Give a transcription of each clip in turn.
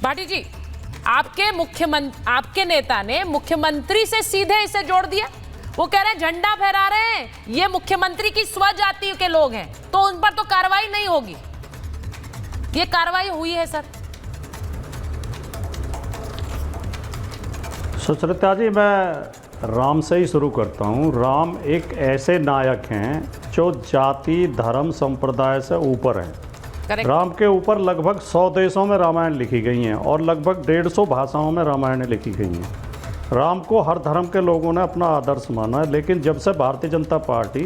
भाटी जी, आपके नेता ने मुख्यमंत्री से सीधे इसे जोड़ दिया। वो कह रहे हैं झंडा फहरा रहे हैं, ये मुख्यमंत्री की स्वजाति के लोग हैं, तो उन पर तो कार्रवाई नहीं होगी। ये कार्रवाई हुई है सर? सुचरिता जी, मैं राम से ही शुरू करता हूँ। राम एक ऐसे नायक हैं जो जाति धर्म संप्रदाय से ऊपर हैं। राम के ऊपर लगभग 100 देशों में रामायण लिखी गई हैं और लगभग 150 भाषाओं में रामायण लिखी गई हैं। राम को हर धर्म के लोगों ने अपना आदर्श माना है, लेकिन जब से भारतीय जनता पार्टी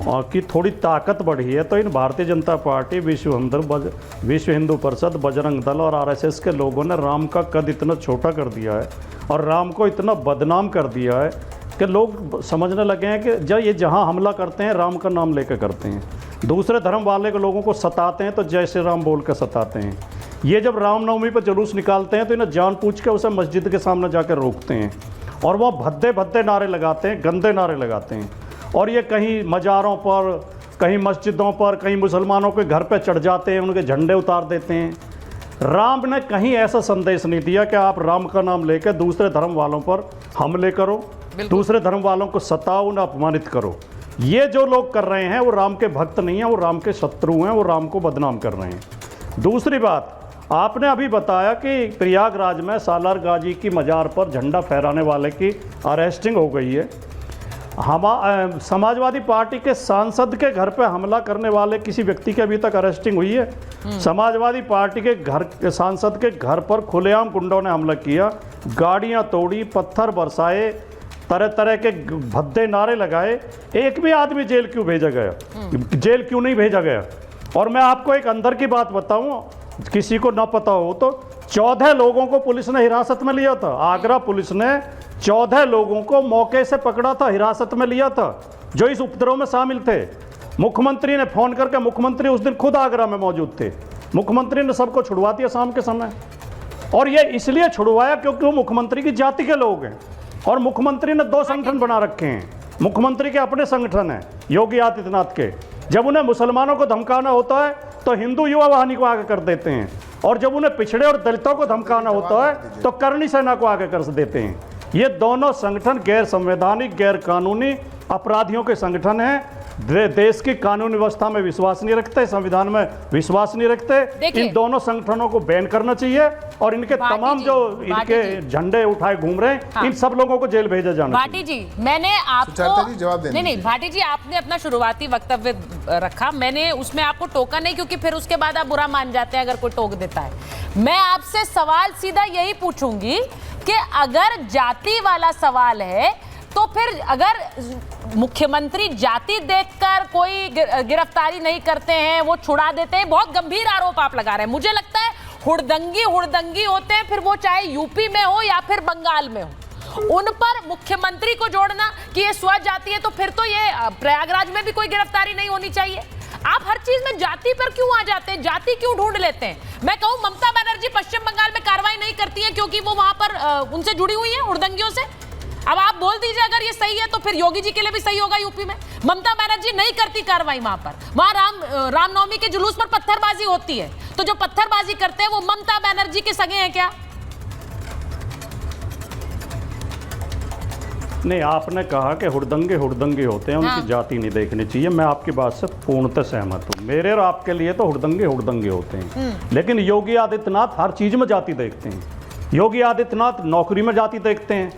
की थोड़ी ताकत बढ़ी है तो इन भारतीय जनता पार्टी, विश्व हिंदू परिषद, बजरंग दल और आरएसएस के लोगों ने राम का कद इतना छोटा कर दिया है और राम को इतना बदनाम कर दिया है कि लोग समझने लगे हैं कि जब ये जहाँ हमला करते हैं राम का नाम लेकर करते हैं, दूसरे धर्म वाले के लोगों को सताते हैं तो जय श्री राम बोल कर सताते हैं। ये जब रामनवमी पर जुलूस निकालते हैं तो इन्हें जानबूझ के उसे मस्जिद के सामने जाकर रोकते हैं और वह भद्दे भद्दे नारे लगाते हैं, गंदे नारे लगाते हैं। और ये कहीं मज़ारों पर, कहीं मस्जिदों पर, कहीं मुसलमानों के घर पर चढ़ जाते हैं, उनके झंडे उतार देते हैं। राम ने कहीं ऐसा संदेश नहीं दिया कि आप राम का नाम लेकर दूसरे धर्म वालों पर हमले करो, दूसरे धर्म वालों को सताओ, उन्हें अपमानित करो। ये जो लोग कर रहे हैं वो राम के भक्त नहीं हैं, वो राम के शत्रु हैं, वो राम को बदनाम कर रहे हैं। दूसरी बात, आपने अभी बताया कि प्रयागराज में सालार गाजी की मज़ार पर झंडा फहराने वाले की अरेस्टिंग हो गई है। समाजवादी पार्टी के सांसद के घर पे हमला करने वाले किसी व्यक्ति की अभी तक अरेस्टिंग हुई है? समाजवादी पार्टी के सांसद के घर पर खुलेआम गुंडों ने हमला किया, गाड़ियां तोड़ी, पत्थर बरसाए, तरह तरह के भद्दे नारे लगाए। एक भी आदमी जेल क्यों भेजा गया? जेल क्यों नहीं भेजा गया? और मैं आपको एक अंदर की बात बताऊं, किसी को ना पता हो तो 14 लोगों को पुलिस ने हिरासत में लिया था। आगरा पुलिस ने 14 लोगों को मौके से पकड़ा था, हिरासत में लिया था, जो इस उपद्रव में शामिल थे। मुख्यमंत्री ने फोन करके, मुख्यमंत्री उस दिन खुद आगरा में मौजूद थे, मुख्यमंत्री ने सबको छुड़वा दिया शाम के समय। और ये इसलिए छुड़वाया क्योंकि वो मुख्यमंत्री की जाति के लोग हैं। और मुख्यमंत्री ने 2 संगठन बना रखे हैं। मुख्यमंत्री के अपने संगठन हैं योगी आदित्यनाथ के। जब उन्हें मुसलमानों को धमकाना होता है तो हिंदू युवा वाहिनी को आगे कर देते हैं, और जब उन्हें पिछड़े और दलितों को धमकाना होता है तो करणी सेना को आगे कर देते हैं। ये दोनों संगठन गैर संवैधानिक, गैर कानूनी अपराधियों के संगठन हैं। देश की कानून व्यवस्था में विश्वास नहीं रखते, संविधान में विश्वास नहीं रखते। इन दोनों संगठनों को बैन करना चाहिए और इनके तमाम जो इनके झंडे उठाए घूम रहे हैं, इन सब लोगों को जेल भेजा जाना चाहिए। भाटी जी, मैंने आपको जवाब नहीं, भाटी जी आपने अपना शुरुआती वक्तव्य रखा, मैंने उसमें आपको टोका नहीं, क्योंकि फिर उसके बाद आप बुरा मान जाते हैं अगर कोई टोक देता है। मैं आपसे सवाल सीधा यही पूछूंगी कि अगर जाति वाला सवाल है तो फिर अगर मुख्यमंत्री जाति देखकर कोई गिरफ्तारी नहीं करते हैं, वो छुड़ा देते हैं, बहुत गंभीर आरोप आप लगा रहे हैं। मुझे लगता है हुड़दंगी होते हैं, फिर वो चाहे यूपी में हो या फिर बंगाल में हो, उन पर मुख्यमंत्री को जोड़ना कि ये स्वजाति है, तो फिर तो ये प्रयागराज में भी कोई गिरफ्तारी नहीं होनी चाहिए। आप हर चीज में जाति पर क्यों आ जाते हैं, जाति क्यों ढूंढ लेते हैं? मैं कहूं ममता बनर्जी पश्चिम बंगाल में कार्रवाई नहीं करती है क्योंकि वो वहां पर उनसे जुड़ी हुई है हुड़दंगियों से। अब आप बोल दीजिए अगर ये सही है तो फिर योगी जी के लिए भी सही होगा। यूपी में ममता बनर्जी नहीं करती कार्रवाई, वहां रामनवमी के जुलूस पर पत्थरबाजी होती है, तो जो पत्थरबाजी करते हैं वो ममता बनर्जी के सगे हैं क्या? नहीं, आपने कहा कि हुड़दंगे होते हैं, उनकी जाति नहीं देखनी चाहिए। मैं आपकी बात से पूर्णतः सहमत हूँ। मेरे और आपके लिए तो हुड़दंगे होते हैं, लेकिन योगी आदित्यनाथ हर चीज में जाति देखते हैं। योगी आदित्यनाथ नौकरी में जाति देखते हैं,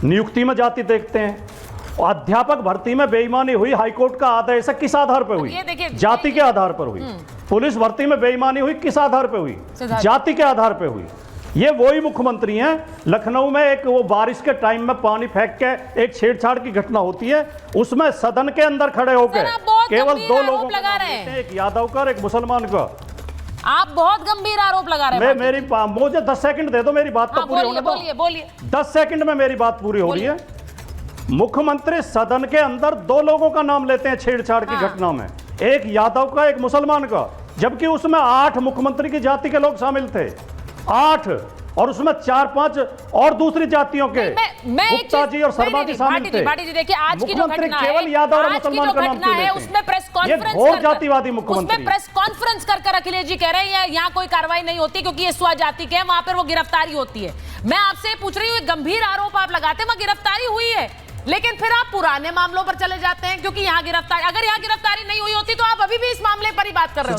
नियुक्ति में जाति देखते हैं। अध्यापक भर्ती में बेईमानी हुई, हाईकोर्ट का आदेश है, किस आधार पर हुई? जाति के आधार पर हुई। पुलिस भर्ती में बेईमानी हुई, किस आधार पर हुई? जाति के आधार पर हुई। ये वही मुख्यमंत्री हैं। लखनऊ में एक वो बारिश के टाइम में पानी फेंक के एक छेड़छाड़ की घटना होती है, उसमें सदन के अंदर खड़े होकर केवल 2 लोगों को लगा रहे हैं, एक यादव का, एक मुसलमान का। आप बहुत गंभीर आरोप लगा रहे हैं। मुझे 10 सेकंड दे दो, मेरी बात तो पूरी होने दो। बोलिए 10 सेकंड में मेरी बात पूरी हो रही है। मुख्यमंत्री सदन के अंदर 2 लोगों का नाम लेते हैं छेड़छाड़ की घटना में, एक यादव का, एक मुसलमान का, जबकि उसमें 8 मुख्यमंत्री की जाति के लोग शामिल थे। 8 और उसमें 4-5 और दूसरी जातियों के गुप्ता जी और शर्मा जी शामिल थे। भाटी जी देखिए, आज की जो मुख्यमंत्री घटना केवल यादव और आज की मुसलमान जो का नाम घटना क्यों है लेते हैं? उसमें प्रेस कॉन्फ्रेंस ये घोर जातिवादी मुख्यमंत्री उसमें प्रेस कॉन्फ्रेंस कर अखिलेश जी कह रहे हैं यहाँ कोई कार्रवाई नहीं होती क्योंकि ये स्वजाति के हैं, वहां पर वो गिरफ्तारी होती है। मैं आपसे पूछ रही हूँ, गंभीर आरोप आप लगाते हैं, वहां गिरफ्तारी हुई है, लेकिन फिर आप पुराने मामलों पर चले जाते हैं क्योंकि यहाँ गिरफ्तारी, अगर यहाँ गिरफ्तारी नहीं हुई होती तो आप अभी भी इस मामले पर ही बात कर रहे हो।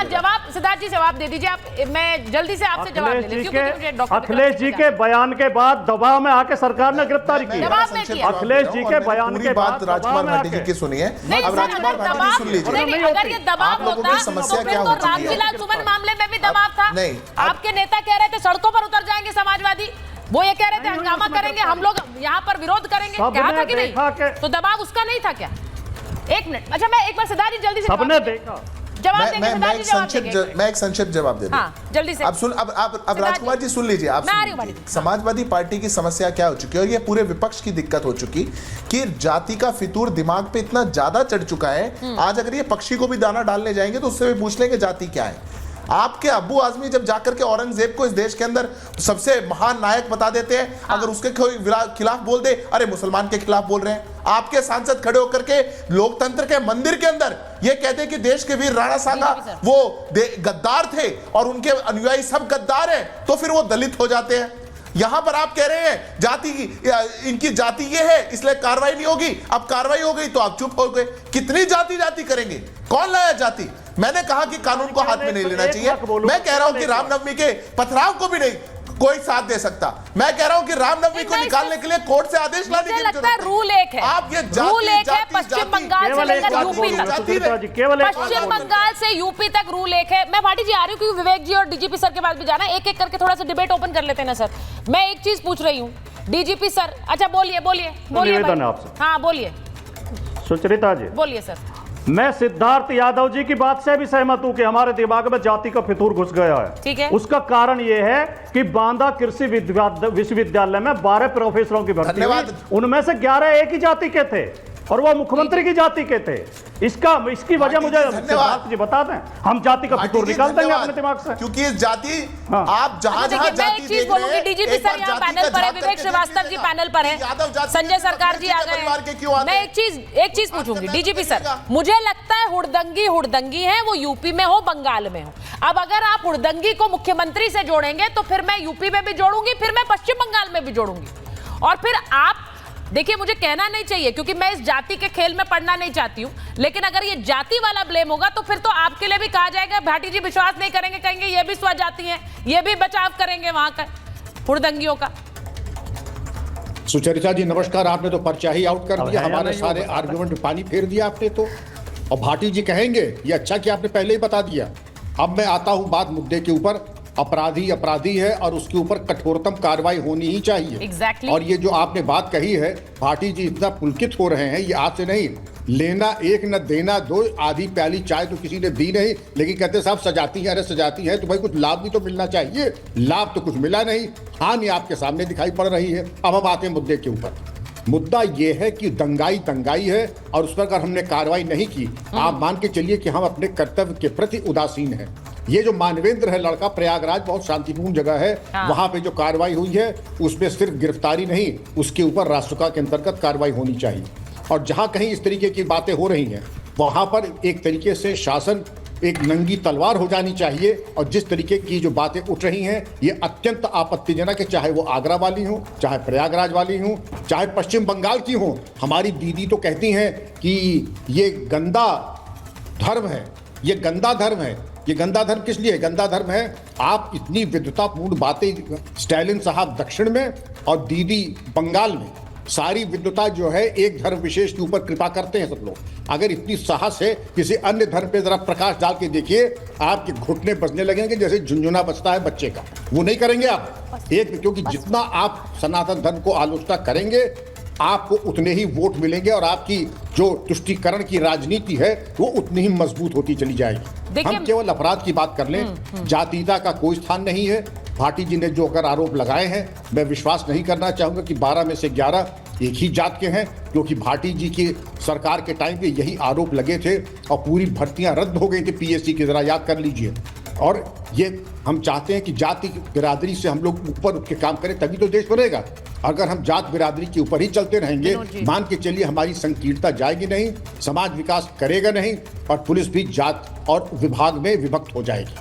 जवाब सिद्धार्थ जी जवाब दे दीजिए आप, मैं जल्दी से आपसे जवाब ले लेती हूं। अखिलेश जी के बयान के बाद दबाव में आके सरकार ने गिरफ्तारी की। अखिलेश जी के बयान के बाद राजकुमार भाटी जी की सुनिए। अब राजकुमार भाटी जी सुन लीजिए, अगर ये दबाव होता समस्या तो क्या फिर हो तो चुकी है? रामविलास सुमन मामले में भी दबाव था। नहीं, आपके नेता कह रहे थे सड़कों पर उतर जाएंगे समाजवादी, वो ये कह रहे थे हंगामा करेंगे, हम लोग यहाँ पर विरोध करेंगे, क्या था कि नहीं? तो दबाव उसका नहीं था क्या? एक मिनट, अच्छा मैं एक बार सिद्धार्थ जी जल्दी से सबने देखा जवाब देंगे। मैं एक संक्षिप्त जवाब दे दूं। हाँ, जल्दी से। अब राजकुमार जी सुन लीजिए, आप समाजवादी पार्टी की समस्या क्या हो चुकी है और ये पूरे विपक्ष की दिक्कत हो चुकी कि जाति का फितूर दिमाग पे इतना ज्यादा चढ़ चुका है। आज अगर ये पक्षी को भी दाना डालने जाएंगे तो उससे भी पूछ लेंगे जाति क्या है। आपके अब्बू आजमी जब जाकर के औरंगजेब को इस देश के अंदर सबसे महान नायक बता देते हैं, अगर उसके खिलाफ बोल दे, अरे मुसलमान के खिलाफ बोल रहे हैं। आपके सांसद खड़े होकर के लोकतंत्र के मंदिर के अंदर ये कहते हैं कि देश के वीर राणा सांगा वो गद्दार थे और उनके अनुयायी सब गद्दार हैं, तो फिर वो दलित हो जाते हैं। यहां पर आप कह रहे हैं जाति इनकी जाति ये है इसलिए कार्रवाई नहीं होगी, अब कार्रवाई हो गई तो आप चुप हो गए। कितनी जाति करेंगे? कौन लाया जाति? मैंने कहा कि कानून को हाथ में नहीं लेना चाहिए। मैं कह रहा हूं कि रामनवमी के पथराव को भी नहीं कोई साथ दे सकता। मैं कह रहा हूं कि रामनवमी को निकालने के लिए कोर्ट से आदेश लाने की जरूरत है। रूल एक है, आप ये रूल एक है, पश्चिम बंगाल से लेकर यूपी तक, पश्चिम बंगाल से यूपी तक रूल एक है। मैं भाटी जी आ रही हूँ क्योंकि विवेक जी और डीजीपी सर के पास भी जाना है, एक एक करके थोड़ा सा डिबेट ओपन कर लेते हैं ना सर। मैं एक चीज पूछ रही हूँ डीजीपी सर, अच्छा बोलिए बोलिए बोलिए, हाँ बोलिए सुचरिता जी। बोलिए सर। मैं सिद्धार्थ यादव जी की बात से भी सहमत हूं कि हमारे दिमाग में जाति का फितूर घुस गया है। ठीक है। उसका कारण यह है कि बांदा कृषि विश्वविद्यालय में 12 प्रोफेसरों की भर्ती हुई, उनमें से 11 एक ही जाति के थे और वो मुख्यमंत्री की जाति के थे। इसकी वजह मुझे सिद्धार्थ जी बता दें, हम जाति का फितूर निकाल देंगे अपने दिमाग से, क्योंकि इस जाति आप जहां जहां जाति देख रहे हैं। डीजीपी सर यहाँ पैनल पर है, विवेक श्रीवास्तव जी पैनल पर है, संजय सरकार जी आ गए। मैं एक चीज पूछूंगी डीजीपी सर, मुझे लगता है हुड़दंगी है वो यूपी में हो बंगाल में हो। अब अगर आप हुड़दंगी को मुख्यमंत्री से जोड़ेंगे तो फिर मैं यूपी में भी जोड़ूंगी, फिर मैं पश्चिम बंगाल में भी जोड़ूंगी, और फिर आप देखिए मुझे कहना नहीं चाहिए क्योंकि मैं इस जाति के खेल में पढ़ना नहीं चाहती हूं, लेकिन अगर ये जाति वाला ब्लेम होगा तो फिर तो आपके लिए भी कहा जाएगा भाटी जी विश्वास नहीं करेंगे, कहेंगे ये भी स्वजाति हैं, ये भी बचाव करेंगे वहां का हुड़दंगियों का। सुचरिता जी नमस्कार, आपने तो पर्चा ही आउट कर दिया, हमारे सारे आर्गुमेंट में पानी फेर दिया आपने तो। और भाटी जी कहेंगे ये अच्छा कि आपने पहले ही बता दिया। अब मैं आता हूं बात मुद्दे के ऊपर। अपराधी है और उसके ऊपर कठोरतम कार्रवाई होनी ही चाहिए। Exactly. और ये जो आपने बात कही है, भाटी जी इतना पुलकित हो रहे हैं, ये आज से नहीं, लेना एक न देना दो, आधी प्याली चाय तो किसी ने दी नहीं, लेकिन कहते साहब सजाती है, अरे सजाती है तो भाई कुछ लाभ भी तो मिलना चाहिए, लाभ तो कुछ मिला नहीं, हानि आपके सामने दिखाई पड़ रही है। अब हम आते हैं मुद्दे के ऊपर। मुद्दा यह है कि दंगाई है और उस पर अगर हमने कार्रवाई नहीं की, आप मान के चलिए कि हम अपने कर्तव्य के प्रति उदासीन हैं। ये जो मानवेंद्र है लड़का, प्रयागराज बहुत शांतिपूर्ण जगह है, वहां पे जो कार्रवाई हुई है उसमें सिर्फ गिरफ्तारी नहीं, उसके ऊपर रासुका के अंतर्गत कार्रवाई होनी चाहिए। और जहां कहीं इस तरीके की बातें हो रही हैं वहां पर एक तरीके से शासन एक नंगी तलवार हो जानी चाहिए। और जिस तरीके की जो बातें उठ रही हैं ये अत्यंत आपत्तिजनक है, चाहे वो आगरा वाली हो, चाहे प्रयागराज वाली हो, चाहे पश्चिम बंगाल की हो। हमारी दीदी तो कहती हैं कि ये गंदा धर्म है, ये गंदा धर्म है। ये गंदा धर्म किस लिए? गंदा धर्म है आप इतनी विद्वतापूर्ण बातें, स्टालिन साहब दक्षिण में और दीदी बंगाल में, सारी विद्वता जो है एक धर्म विशेष के ऊपर कृपा करते हैं सब लोग। अगर इतनी साहस है किसी अन्य धर्म पे जरा प्रकाश डाल के देखिए, आपके घुटने बजने लगेंगे जैसे झुंझुना बजता है बच्चे का। वो नहीं करेंगे आप एक, क्योंकि जितना आप सनातन धर्म को आलोचना करेंगे आपको उतने ही वोट मिलेंगे और आपकी जो तुष्टीकरण की राजनीति है वो उतनी ही मजबूत होती चली जाएगी। हम केवल अपराध की बात कर लें, जातीयता का कोई स्थान नहीं है। भाटी जी ने जो अगर आरोप लगाए हैं, मैं विश्वास नहीं करना चाहूंगा कि 12 में से 11 एक ही जात के हैं, क्योंकि भाटी जी की सरकार के टाइम पे यही आरोप लगे थे और पूरी भर्तियां रद्द हो गई थी पीएससी की, जरा याद कर लीजिए। और ये हम चाहते हैं कि जाति बिरादरी से हम लोग ऊपर उठ के काम करें, तभी तो देश बनेगा। अगर हम जात बिरादरी के ऊपर ही चलते रहेंगे, मान के चलिए हमारी संकीर्णता जाएगी नहीं, समाज विकास करेगा नहीं और पुलिस भी जात और विभाग में विभक्त हो जाएगी।